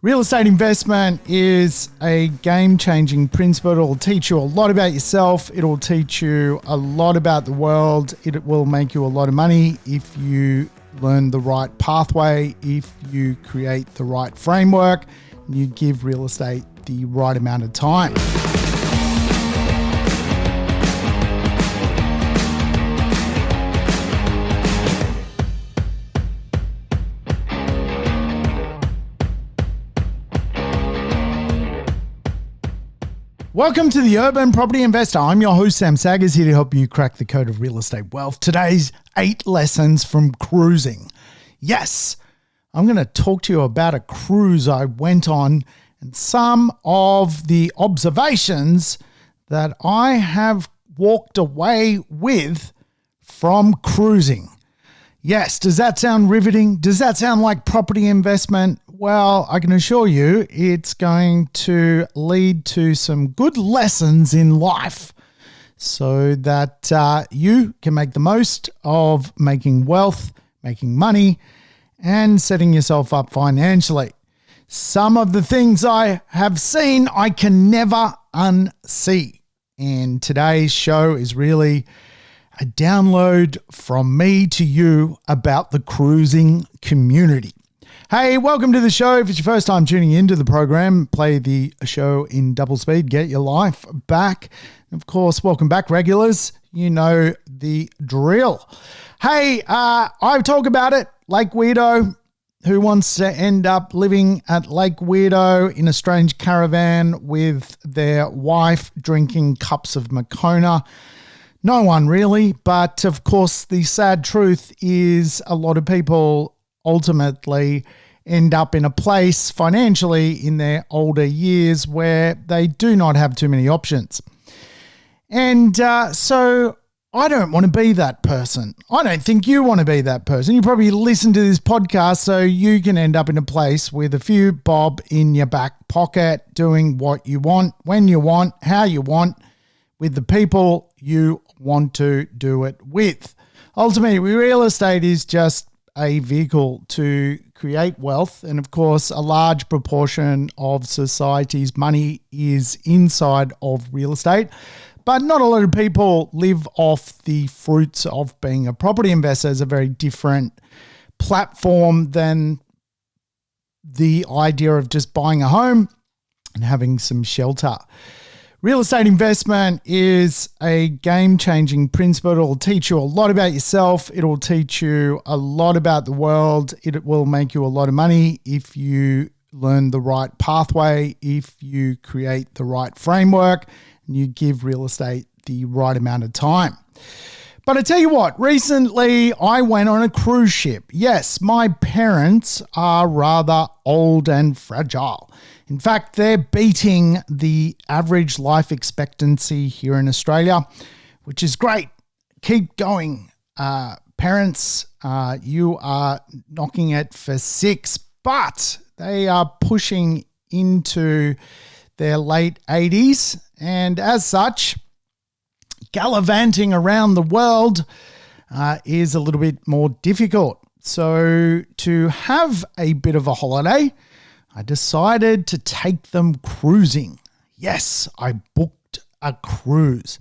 Real estate investment is a game-changing principle. It'll teach you a lot about yourself. It'll teach you a lot about the world. It will make you a lot of money if you learn the right pathway, if you create the right framework, and you give real estate the right amount of time. Welcome to the Urban Property Investor. I'm your host, Sam Saggers, here to help you crack the code of real estate wealth. Today's 8 lessons from cruising. Yes, I'm going to talk to you about a cruise I went on and some of the observations that I have walked away with from cruising. Yes, does that sound riveting? Does that sound like property investment? Well, I can assure you it's going to lead to some good lessons in life so that you can make the most of making wealth, making money, and setting yourself up financially. Some of the things I have seen, I can never unsee. And today's show is really a download from me to you about the cruising community. Hey, welcome to the show. If it's your first time tuning into the program, play the show in double speed, get your life back. Of course, welcome back, regulars. You know the drill. Hey, I talk about it, Lake Weirdo. Who wants to end up living at Lake Weirdo in a strange caravan with their wife drinking cups of Moccona? No one really, but of course the sad truth is a lot of people ultimately end up in a place financially in their older years where they do not have too many options. And so I don't want to be that person. I don't think you want to be that person. You probably listen to this podcast so you can end up in a place with a few bob in your back pocket doing what you want, when you want, how you want, with the people you want to do it with. Ultimately, real estate is just a vehicle to create wealth. And of course, a large proportion of society's money is inside of real estate. But not a lot of people live off the fruits of being a property investor. It's a very different platform than the idea of just buying a home and having some shelter. Real estate investment is a game-changing principle. It'll teach you a lot about yourself. It'll teach you a lot about the world. It will make you a lot of money if you learn the right pathway, if you create the right framework, and you give real estate the right amount of time. But I tell you what, recently I went on a cruise ship. Yes, my parents are rather old and fragile. In fact, they're beating the average life expectancy here in Australia, which is great. Keep going. Parents, you are knocking it for 6, but they are pushing into their late 80s. And as such, gallivanting around the world is a little bit more difficult. So to have a bit of a holiday, I decided to take them cruising. Yes, I booked a cruise.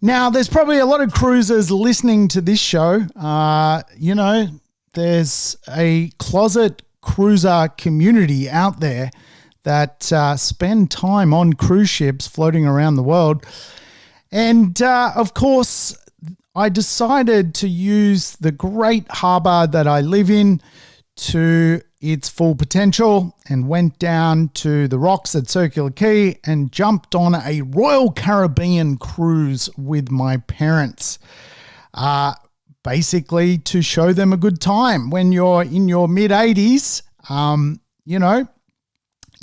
Now, there's probably a lot of cruisers listening to this show. There's a closet cruiser community out there that spend time on cruise ships floating around the world. And of course, I decided to use the great harbour that I live in to its full potential and went down to the rocks at Circular Quay and jumped on a Royal Caribbean cruise with my parents, basically to show them a good time. When you're in your mid-80s,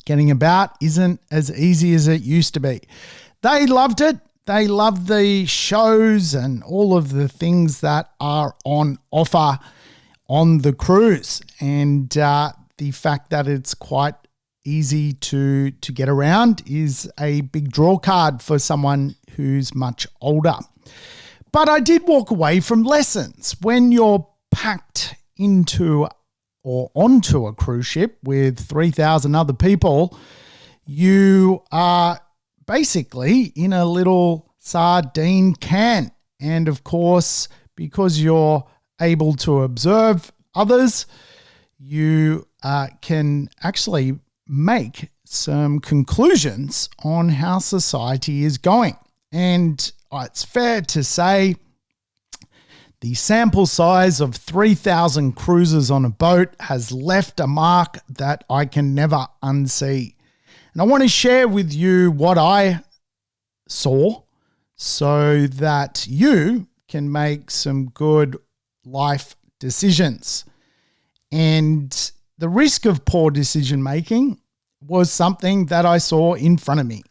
getting about isn't as easy as it used to be. They loved it. They loved the shows and all of the things that are on offer on the cruise, and the fact that it's quite easy to get around is a big draw card for someone who's much older. But I did walk away from lessons. When you're packed into or onto a cruise ship with 3,000 other people, you are basically in a little sardine can. And of course, because you're able to observe others, you can actually make some conclusions on how society is going. And it's fair to say the sample size of 3,000 cruisers on a boat has left a mark that I can never unsee. And I want to share with you what I saw so that you can make some good life decisions. And the risk of poor decision making was something that I saw in front of me.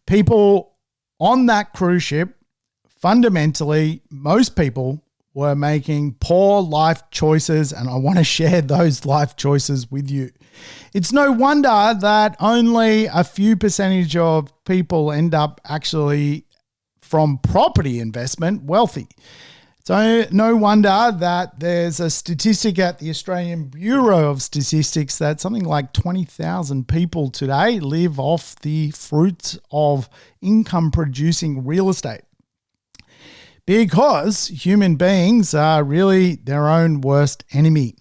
People on that cruise ship, fundamentally, most people were making poor life choices, and I want to share those life choices with you. It's no wonder that only a few percentage of people end up actually, from property investment, wealthy. So no wonder that there's a statistic at the Australian Bureau of Statistics that something like 20,000 people today live off the fruits of income-producing real estate. Because human beings are really their own worst enemy.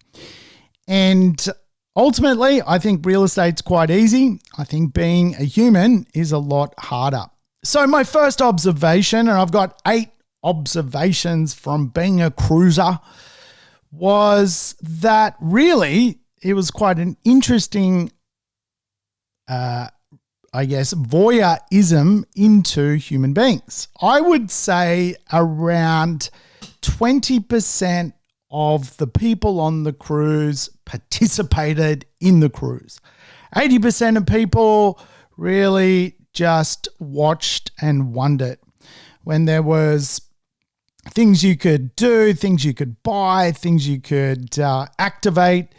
And ultimately, I think real estate's quite easy. I think being a human is a lot harder. So my first observation, and I've got 8 observations from being a cruiser, was that really it was quite an interesting, voyeurism into human beings. I would say around 20% of the people on the cruise participated in the cruise. 80% of people really just watched and wondered. When there was things you could do, things you could buy, things you could activate,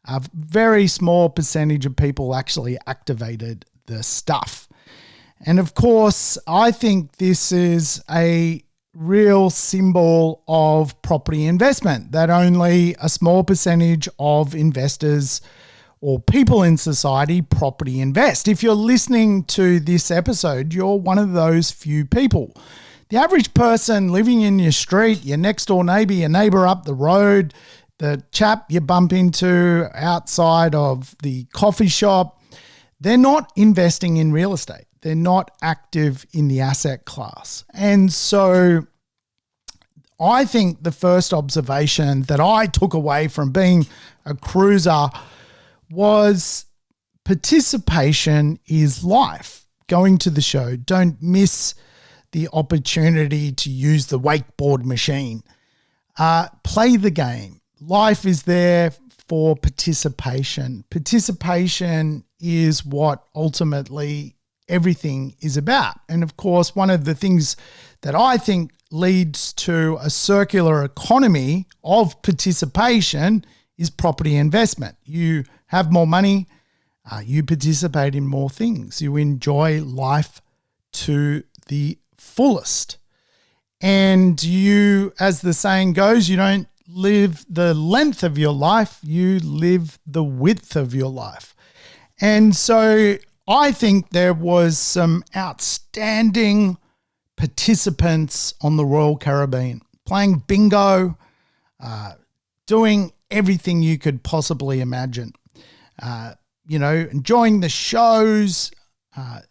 a very small percentage of people actually activated the stuff. And of course, I think this is a real symbol of property investment, that only a small percentage of investors or people in society property invest. If you're listening to this episode, you're one of those few people. The average person living in your street, your next door neighbor, your neighbor up the road, the chap you bump into outside of the coffee shop, they're not investing in real estate. They're not active in the asset class. And so I think the first observation that I took away from being a cruiser was participation is life. Going to the show, don't miss the opportunity to use the wakeboard machine. Play the game. Life is there for participation. Participation is what ultimately everything is about. And of course, one of the things that I think leads to a circular economy of participation is property investment. You have more money, you participate in more things. You enjoy life to the fullest. And you, as the saying goes, you don't live the length of your life, you live the width of your life. And so I think there was some outstanding participants on the Royal Caribbean, playing bingo, doing everything you could possibly imagine. Enjoying the shows,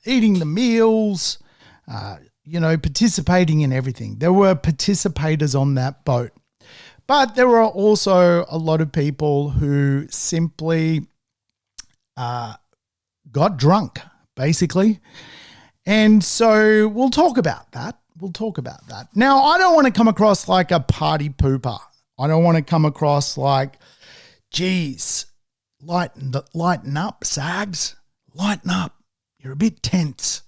eating the meals, participating in everything. There were participators on that boat. But there were also a lot of people who simply got drunk, basically. And so we'll talk about that. Now, I don't want to come across like a party pooper. I don't want to come across like, geez, lighten up, Sags. Lighten up. You're a bit tense.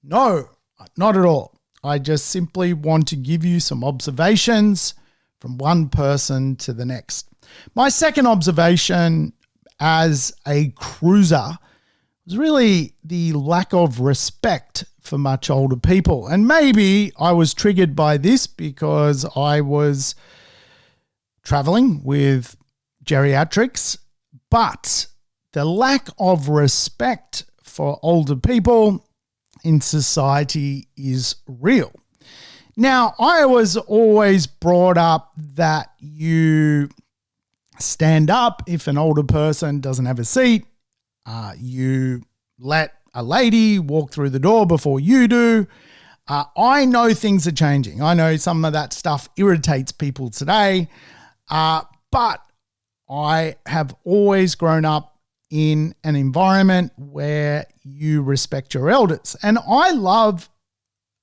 No, not at all. I just simply want to give you some observations from one person to the next. My second observation as a cruiser was really the lack of respect for much older people. And maybe I was triggered by this because I was traveling with geriatrics, But the lack of respect for older people in society is real. Now, I was always brought up that you stand up if an older person doesn't have a seat. You let a lady walk through the door before you do. I know things are changing. I know some of that stuff irritates people today, but I have always grown up in an environment where you respect your elders. And I love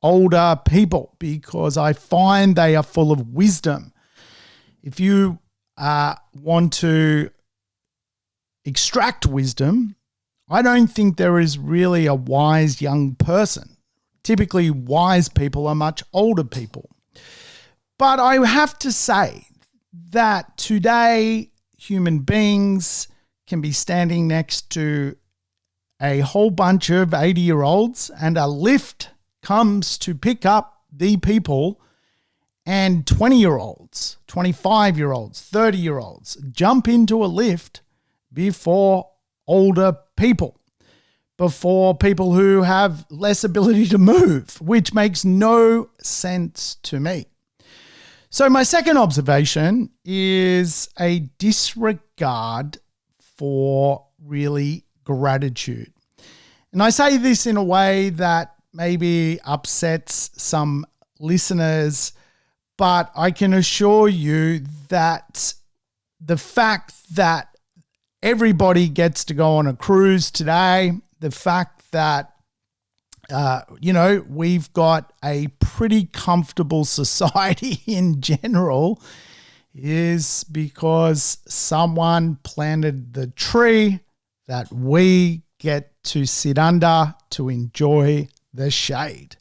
older people because I find they are full of wisdom. If you want to extract wisdom, I don't think there is really a wise young person. Typically, wise people are much older people. But I have to say that today, human beings can be standing next to a whole bunch of 80-year-olds and a lift comes to pick up the people, and 20-year-olds, 25-year-olds, 30-year-olds jump into a lift before older people, before people who have less ability to move, which makes no sense to me. So my second observation is a disregard for really gratitude. And I say this in a way that maybe upsets some listeners, but I can assure you that the fact that everybody gets to go on a cruise today, the fact that, we've got a pretty comfortable society in general is because someone planted the tree that we get to sit under to enjoy the shade.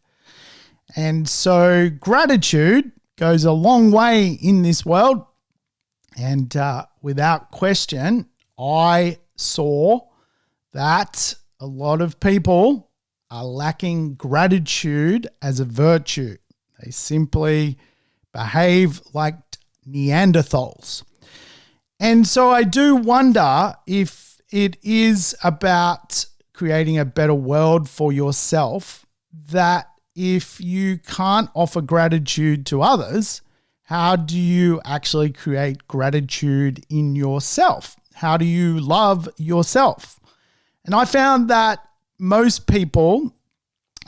And so gratitude goes a long way in this world. And without question, I saw that a lot of people are lacking gratitude as a virtue. They simply behave like Neanderthals. And so I do wonder if it is about creating a better world for yourself, that if you can't offer gratitude to others, how do you actually create gratitude in yourself? How do you love yourself? And I found that most people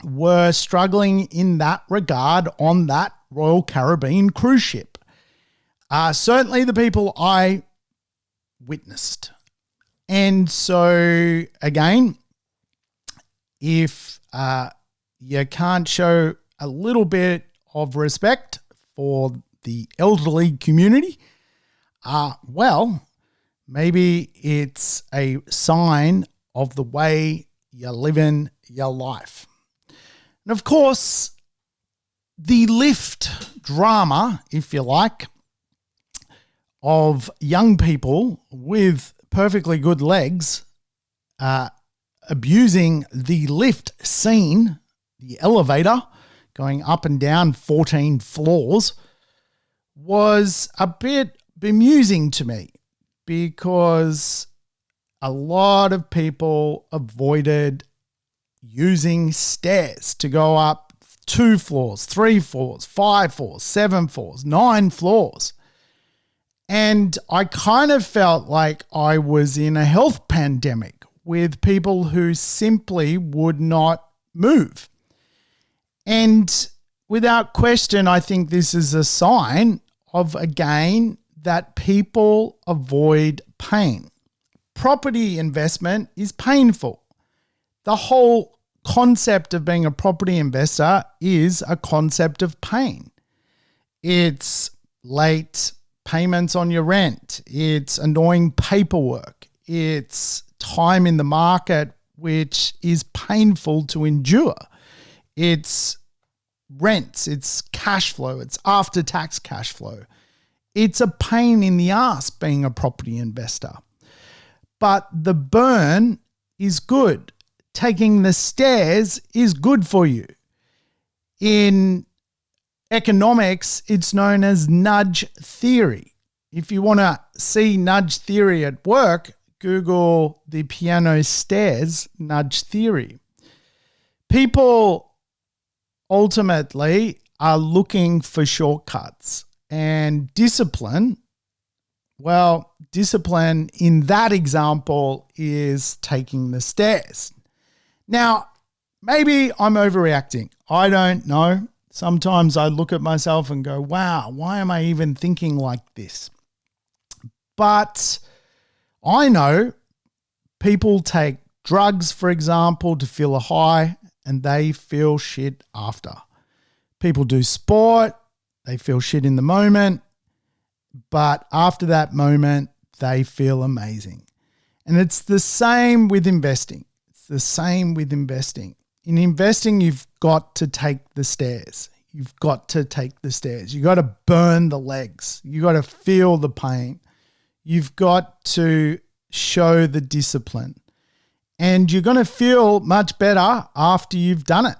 were struggling in that regard on that Royal Caribbean cruise ship. Certainly the people I witnessed. And so again, if you can't show a little bit of respect for the elderly community, well, maybe it's a sign of the way you're living your life. And of course, the lift drama, if you like, of young people with perfectly good legs abusing the lift scene, the elevator going up and down 14 floors, was a bit bemusing to me because a lot of people avoided using stairs to go up 2 floors, 3 floors, 5 floors, 7 floors, 9 floors. And I kind of felt like I was in a health pandemic with people who simply would not move. And without question, I think this is a sign of, again, that people avoid pain. Property investment is painful. The whole concept of being a property investor is a concept of pain. It's late payments on your rent. It's annoying paperwork. It's time in the market, which is painful to endure. It's rents, it's cash flow, it's after-tax cash flow. It's a pain in the ass being a property investor. But the burn is good. Taking the stairs is good for you. In economics, it's known as nudge theory. If you want to see nudge theory at work, Google the piano stairs nudge theory. People ultimately are looking for shortcuts, and discipline in that example is taking the stairs. Now, maybe I'm overreacting. I don't know. Sometimes I look at myself and go, wow, why am I even thinking like this? But I know people take drugs, for example, to feel a high, and they feel shit after. People do sport, they feel shit in the moment, but after that moment, they feel amazing. And it's the same with investing. In investing, you've got to take the stairs. You've got to burn the legs. You've got to feel the pain. You've got to show the discipline. And you're going to feel much better after you've done it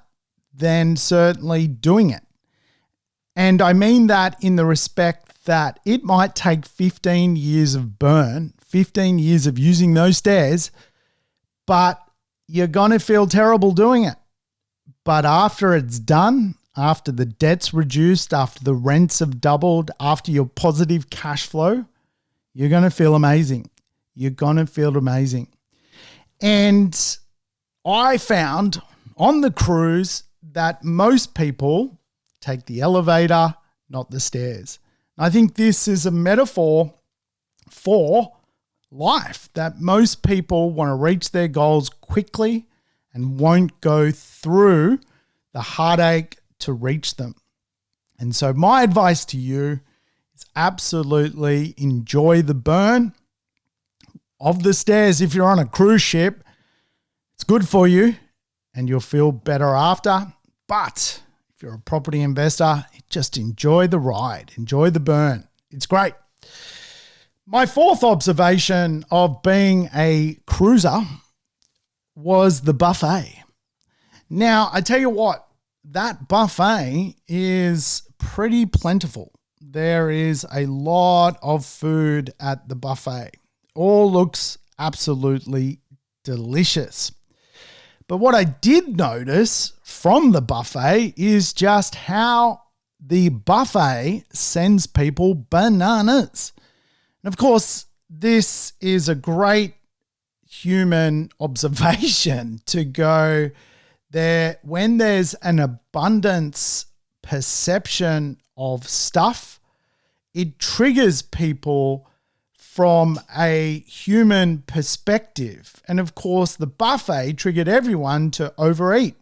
than certainly doing it. And I mean that in the respect that it might take 15 years of burn, 15 years of using those stairs, but you're going to feel terrible doing it. But after it's done, after the debt's reduced, after the rents have doubled, after your positive cash flow, you're going to feel amazing. And I found on the cruise that most people take the elevator, not the stairs. I think this is a metaphor for life, that most people want to reach their goals quickly and won't go through the heartache to reach them. And so my advice to you is absolutely enjoy the burn of the stairs. If you're on a cruise ship, it's good for you and you'll feel better after. But if you're a property investor, just enjoy the ride, enjoy the burn. It's great. My fourth observation of being a cruiser was the buffet. Now, I tell you what, that buffet is pretty plentiful. There is a lot of food at the buffet. All looks absolutely delicious. But what I did notice from the buffet is just how the buffet sends people bananas. And of course, this is a great human observation to go there when there's an abundance perception of stuff, it triggers people from a human perspective. And of course, the buffet triggered everyone to overeat.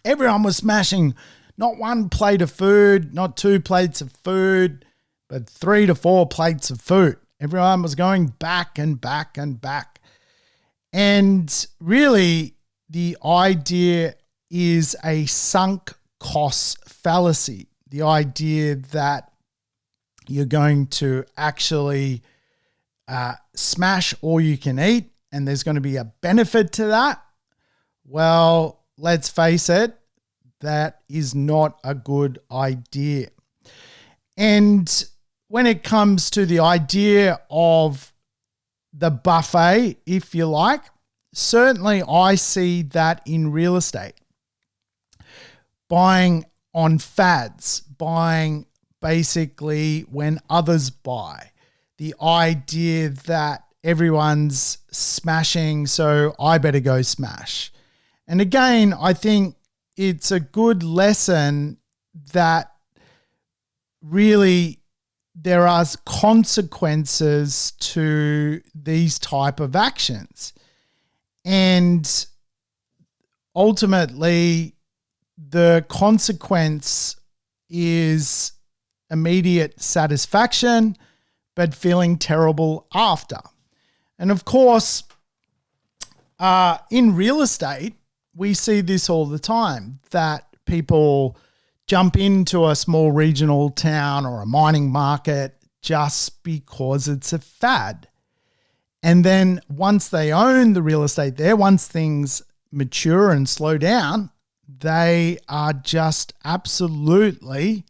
Everyone was smashing not one plate of food, not 2 plates of food, but 3 to 4 plates of food. Everyone was going back and back and back. And really, the idea is a sunk cost fallacy. The idea that you're going to actually smash all you can eat and there's going to be a benefit to that. Well, let's face it, that is not a good idea. And when it comes to the idea of the buffet, if you like, certainly I see that in real estate. Buying on fads, buying basically when others buy. The idea that everyone's smashing, so I better go smash. And again, I think it's a good lesson that really there are consequences to these type of actions. And ultimately, the consequence is immediate satisfaction, but feeling terrible after. And of course, in real estate, we see this all the time, that people jump into a small regional town or a mining market just because it's a fad. And then once they own the real estate there, once things mature and slow down, they are just absolutely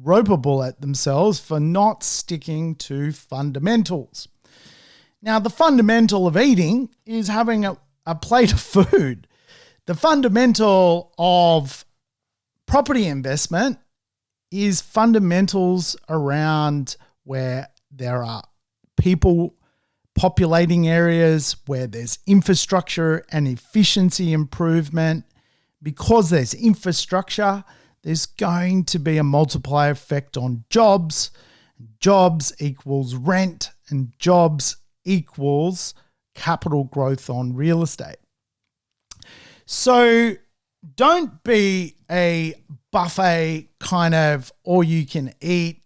ropeable at themselves for not sticking to fundamentals. Now, the fundamental of eating is having a plate of food. The fundamental of property investment is fundamentals around where there are people populating areas, where there's infrastructure and efficiency improvement. Because there's infrastructure, there's going to be a multiplier effect on jobs. Jobs equals rent, and jobs equals capital growth on real estate. So don't be a buffet kind of all you can eat,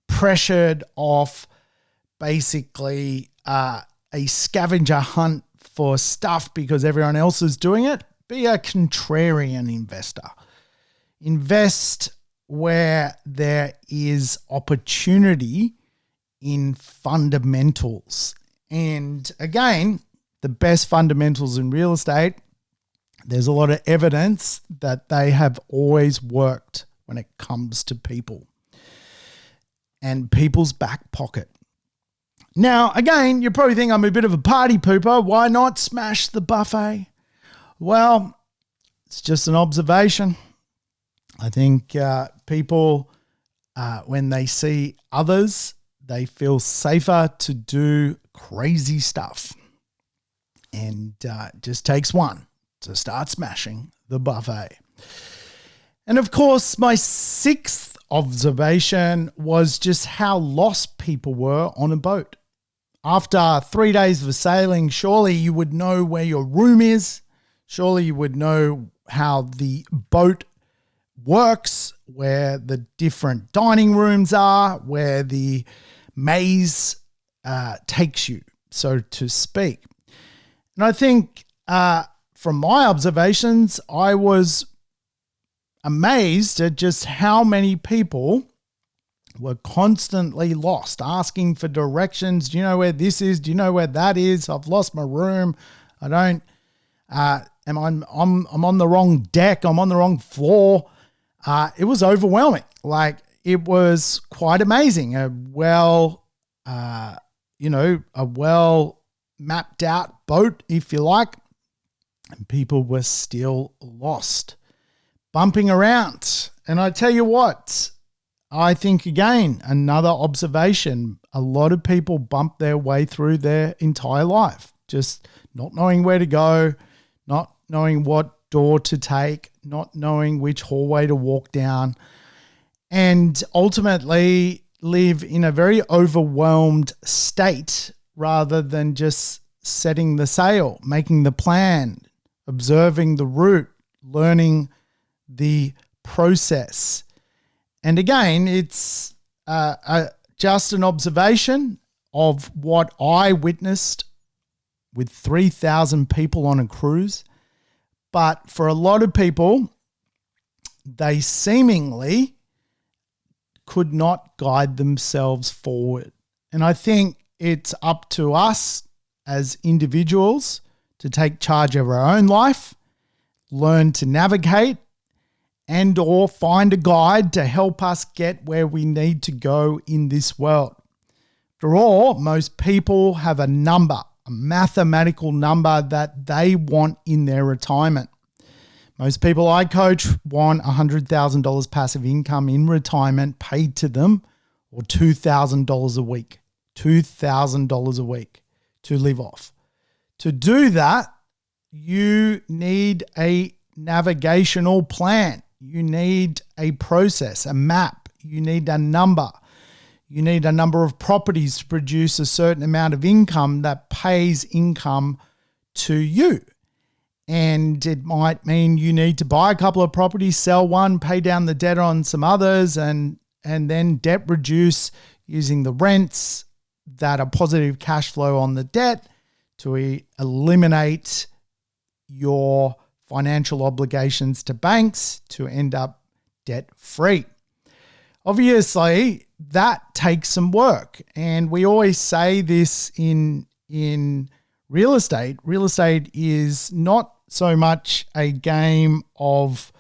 pressured off basically a scavenger hunt for stuff because everyone else is doing it. Be a contrarian investor. Invest where there is opportunity in fundamentals. And again, the best fundamentals in real estate, there's a lot of evidence that they have always worked when it comes to people and people's back pocket. Now, again, you probably think I'm a bit of a party pooper. Why not smash the buffet? Well, it's just an observation. I think people, when they see others, they feel safer to do crazy stuff. And it just takes one to start smashing the buffet. And of course, my sixth observation was just how lost people were on a boat. After 3 days of sailing, surely you would know where your room is. Surely you would know how the boat works, where the different dining rooms are, where the maze takes you, so to speak. And I think from my observations, I was amazed at just how many people were constantly lost, asking for directions. Do you know where this is? Do you know where that is? I've lost my room. I don't. I'm on the wrong deck. I'm on the wrong floor. It was overwhelming. Like, it was quite amazing. A well mapped out boat, if you like, and people were still lost, bumping around. And I tell you what, I think, again, another observation, a lot of people bump their way through their entire life, just not knowing where to go, not knowing what door to take, not knowing which hallway to walk down, and ultimately live in a very overwhelmed state rather than just setting the sail, making the plan, observing the route, learning the process. And again, it's just an observation of what I witnessed with 3,000 people on a cruise. But for a lot of people, they seemingly could not guide themselves forward. And I think it's up to us as individuals to take charge of our own life, learn to navigate, and or find a guide to help us get where we need to go in this world. After all, most people have a number, a mathematical number that they want in their retirement. Most people I coach want $100,000 passive income in retirement paid to them, or $2,000 a week. $2,000 a week to live off. To do that, you need a navigational plan. You need a process, a map. You need a number. You need a number of properties to produce a certain amount of income that pays income to you. And it might mean you need to buy a couple of properties, sell one, pay down the debt on some others, and then debt reduce using the rents that are positive cash flow on the debt to eliminate your financial obligations to banks to end up debt-free. Obviously, that takes some work. And we always say this in real estate. Real estate is not so much a game of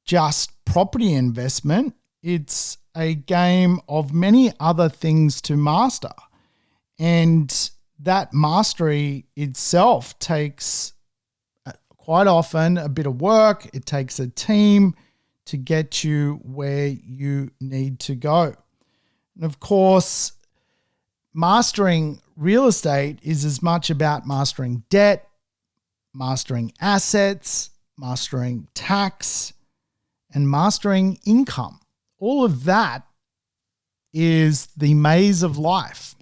just property investment. It's a game of many other things to master. And that mastery itself takes quite often a bit of work. It takes a team to get you where you need to go. And of course, mastering real estate is as much about mastering debt, mastering assets, mastering tax, and mastering income. All of that is the maze of life.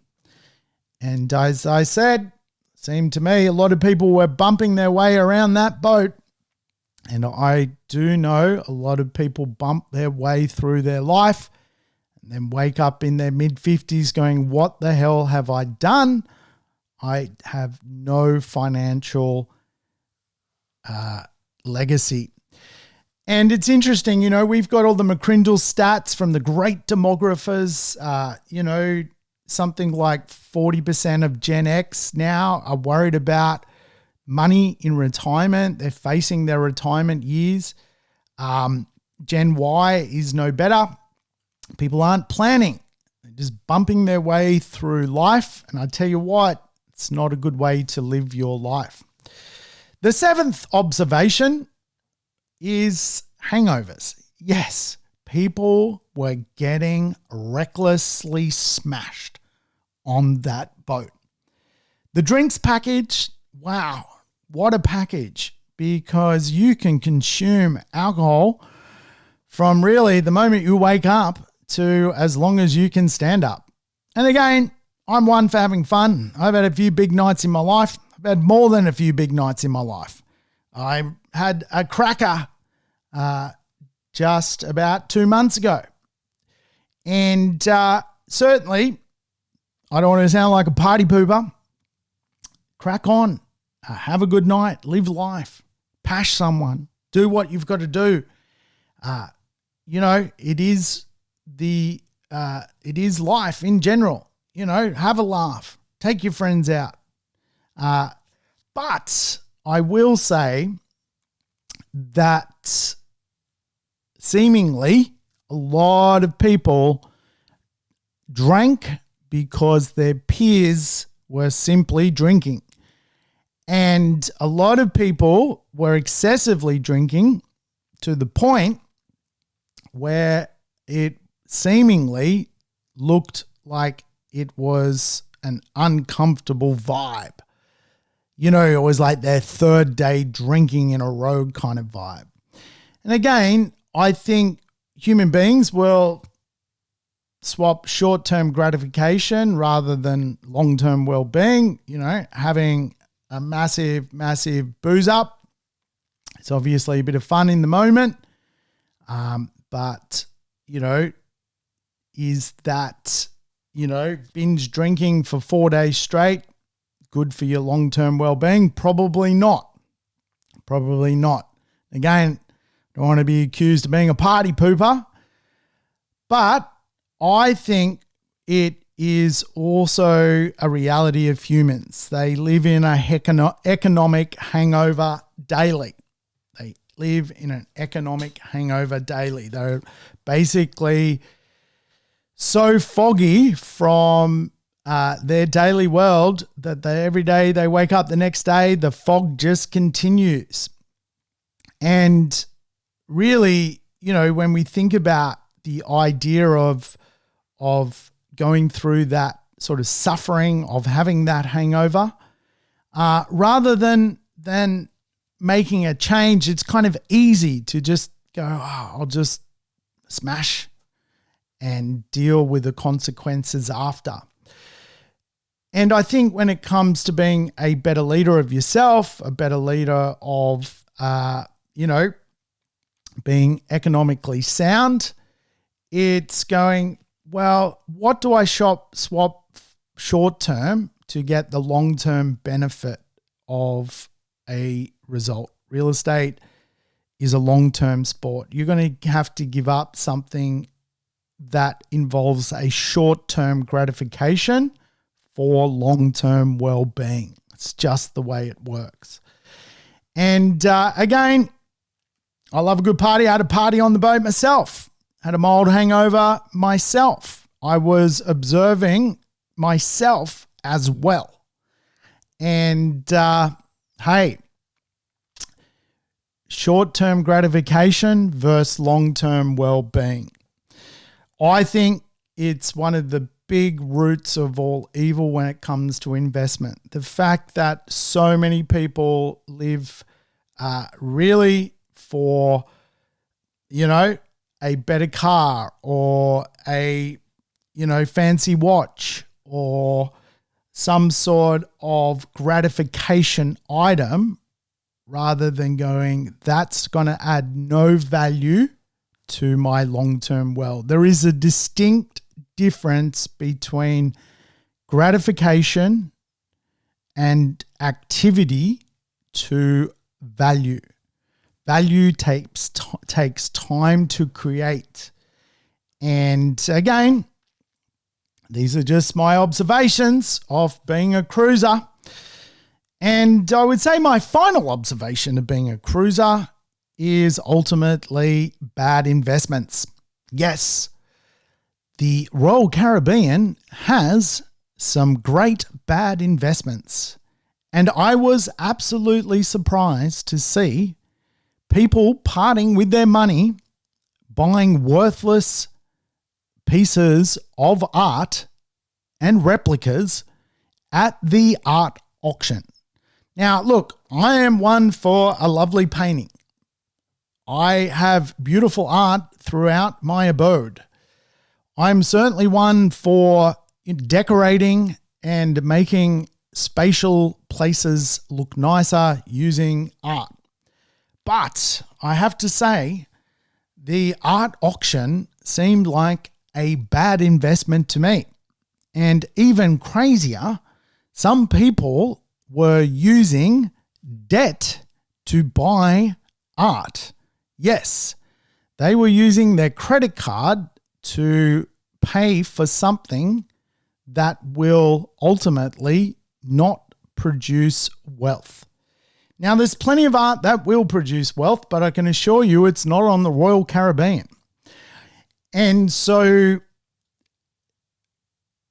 And as I said, seemed to me a lot of people were bumping their way around that boat. And I do know a lot of people bump their way through their life and then wake up in their mid-50s going, what the hell have I done? I have no financial legacy. And it's interesting, we've got all the McCrindle stats from the great demographers. Something like 40% of Gen X now are worried about money in retirement. They're facing their retirement years. Gen Y is no better. People aren't planning. They're just bumping their way through life. And I tell you what, it's not a good way to live your life. The seventh observation is hangovers. Yes, people were getting recklessly smashed on that boat. The drinks package, wow, what a package, because you can consume alcohol from really the moment you wake up to as long as you can stand up. And again, I'm one for having fun. I've had a few big nights in my life. I've had more than a few big nights in my life. I had a cracker just about 2 months ago. And certainly, I don't want to sound like a party pooper. Crack on. Have a good night. Live life. Pash someone. Do what you've got to do. It is life in general. Have a laugh. Take your friends out. But I will say that seemingly a lot of people drank because their peers were simply drinking. And a lot of people were excessively drinking to the point where it seemingly looked like it was an uncomfortable vibe. It was like their third day drinking in a row kind of vibe. And again, I think human beings will swap short-term gratification rather than long-term well-being. Having a massive, massive booze up. It's obviously a bit of fun in the moment. But, is that, binge drinking for 4 days straight good for your long-term well-being? Probably not. Probably not. Again, don't want to be accused of being a party pooper, but I think it is also a reality of humans. They live in a economic hangover daily. They live in an economic hangover daily. They're basically so foggy from their daily world that every day they wake up the next day, the fog just continues. And really, when we think about the idea of going through that sort of suffering of having that hangover, rather than making a change, it's kind of easy to just go, I'll just smash and deal with the consequences after. And I think when it comes to being a better leader of yourself, a better leader of, being economically sound, it's going, well, what do I swap short term to get the long term benefit of a result? Real estate is a long term sport. You're going to have to give up something that involves a short term gratification for long term well being. It's just the way it works. And again, I love a good party. I had a party on the boat myself. Had a mild hangover myself. I was observing myself as well. And hey, short-term gratification versus long-term well-being. I think it's one of the big roots of all evil when it comes to investment. The fact that so many people live really for, a better car or a, fancy watch or some sort of gratification item, rather than going, that's going to add no value to my long-term well. There is a distinct difference between gratification and activity to value. Value takes time to create. And again, these are just my observations of being a cruiser. And I would say my final observation of being a cruiser is ultimately bad investments. Yes, the Royal Caribbean has some great bad investments. And I was absolutely surprised to see people parting with their money, buying worthless pieces of art and replicas at the art auction. Now, look, I am one for a lovely painting. I have beautiful art throughout my abode. I'm certainly one for decorating and making spatial places look nicer using art. But I have to say, the art auction seemed like a bad investment to me. And even crazier, some people were using debt to buy art. Yes, they were using their credit card to pay for something that will ultimately not produce wealth. Now, there's plenty of art that will produce wealth, but I can assure you it's not on the Royal Caribbean. And so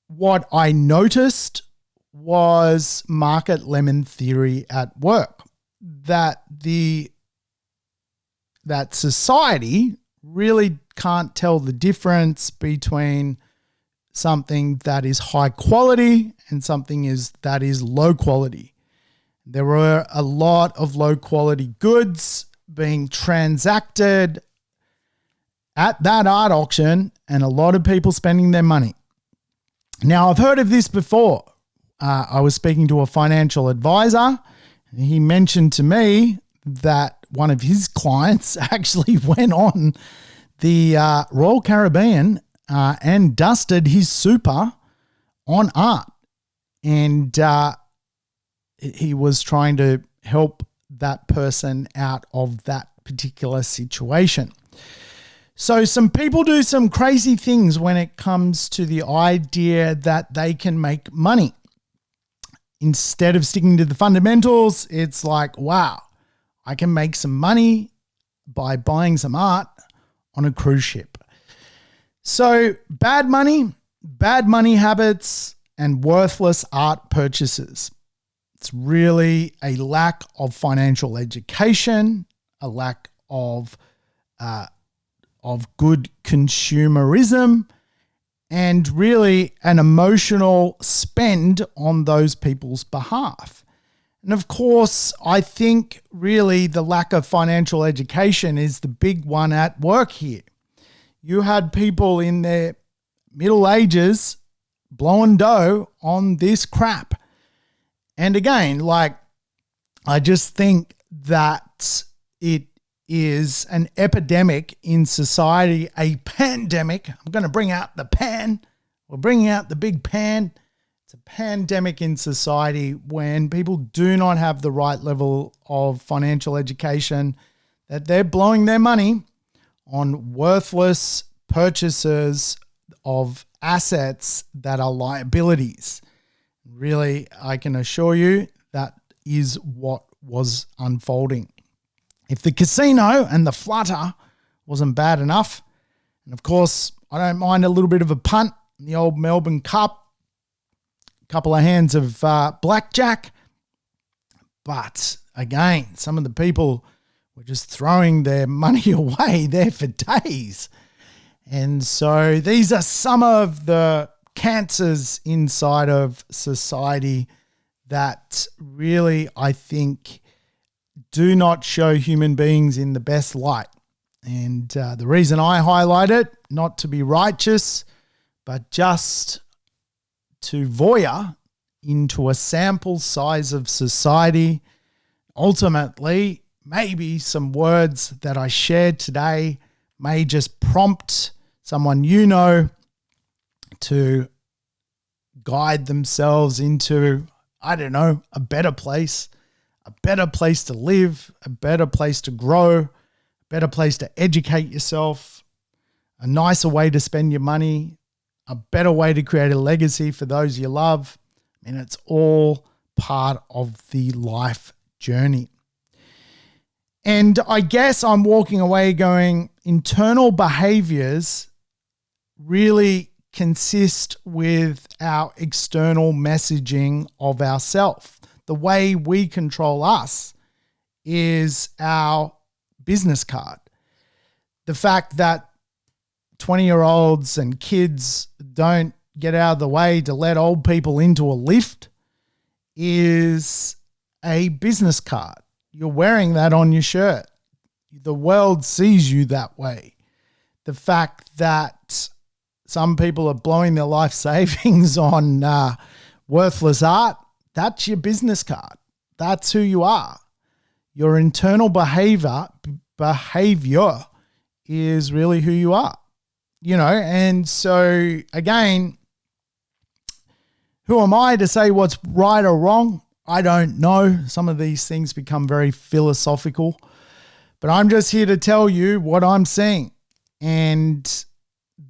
what I noticed was market lemon theory at work, that society really can't tell the difference between something that is high quality and something that is low quality. There were a lot of low quality goods being transacted at that art auction and a lot of people spending their money. Now, I've heard of this before. I was speaking to a financial advisor, and he mentioned to me that one of his clients actually went on the Royal Caribbean and dusted his super on art. And he was trying to help that person out of that particular situation. So some people do some crazy things when it comes to the idea that they can make money. Instead of sticking to the fundamentals, it's like, wow, I can make some money by buying some art on a cruise ship. So bad money habits, and worthless art purchases. It's really a lack of financial education, a lack of good consumerism, and really an emotional spend on those people's behalf. And of course, I think really the lack of financial education is the big one at work here. You had people in their middle ages blowing dough on this crap. And again, I just think that it is an epidemic in society, a pandemic. I'm going to bring out the pan. We're bringing out the big pan. It's a pandemic in society when people do not have the right level of financial education, that they're blowing their money on worthless purchases of assets that are liabilities. Really, I can assure you that is what was unfolding. If the casino and the flutter wasn't bad enough, and of course, I don't mind a little bit of a punt in the old Melbourne Cup, couple of hands of blackjack. But again, some of the people were just throwing their money away there for days. And so these are some of the cancers inside of society that really, I think, do not show human beings in the best light. And the reason I highlight it, not to be righteous, but just to voyeur into a sample size of society. Ultimately, maybe some words that I shared today may just prompt someone you know to guide themselves into, I don't know, a better place to live, a better place to grow, a better place to educate yourself, a nicer way to spend your money, a better way to create a legacy for those you love. I mean, it's all part of the life journey. And I guess I'm walking away going, internal behaviors really consist with our external messaging of ourself. The way we control us is our business card. The fact that 20-year-olds and kids don't get out of the way to let old people into a lift is a business card. You're wearing that on your shirt. The world sees you that way. The fact that some people are blowing their life savings on worthless art, that's your business card. That's who you are. Your internal behavior is really who you are. You know, and so again, who am I to say what's right or wrong? I don't know. Some of these things become very philosophical, but I'm just here to tell you what I'm seeing. And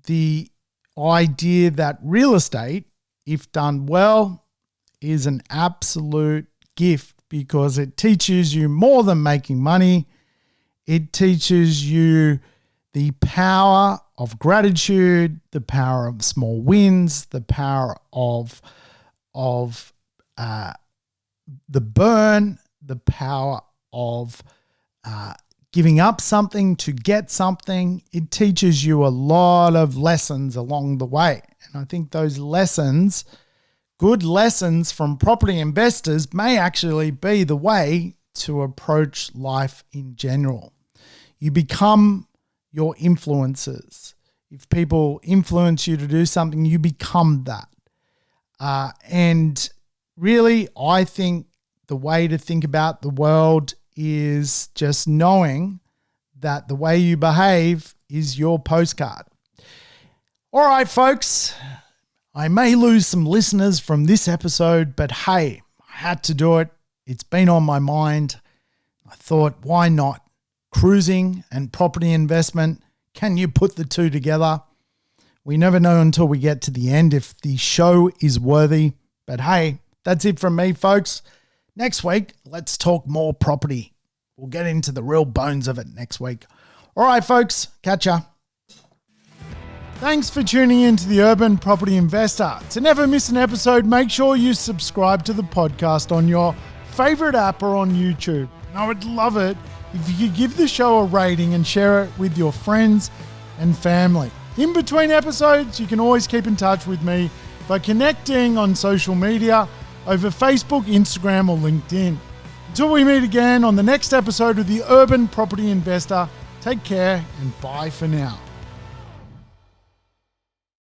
the idea that real estate, if done well, is an absolute gift because it teaches you more than making money. It teaches you the power of gratitude, the power of small wins, the power of the burn, the power of giving up something to get something. It teaches you a lot of lessons along the way. And I think those lessons, good lessons from property investors, may actually be the way to approach life in general. You become your influencers. If people influence you to do something, you become that. And really, I think the way to think about the world is just knowing that the way you behave is your postcard. All right, folks, I may lose some listeners from this episode, but hey, I had to do it. It's been on my mind. I thought, why not? Cruising and property investment, can you put the two together? We never know until we get to the end if the show is worthy. But hey, that's it from me, folks. Next week, let's talk more property. We'll get into the real bones of it next week. All right, folks, catch ya. Thanks for tuning in to the Urban Property Investor. To never miss an episode, make sure you subscribe to the podcast on your favorite app or on YouTube. And I would love it if you could give the show a rating and share it with your friends and family. In between episodes, you can always keep in touch with me by connecting on social media over Facebook, Instagram, or LinkedIn. Until we meet again on the next episode of the Urban Property Investor, take care and bye for now.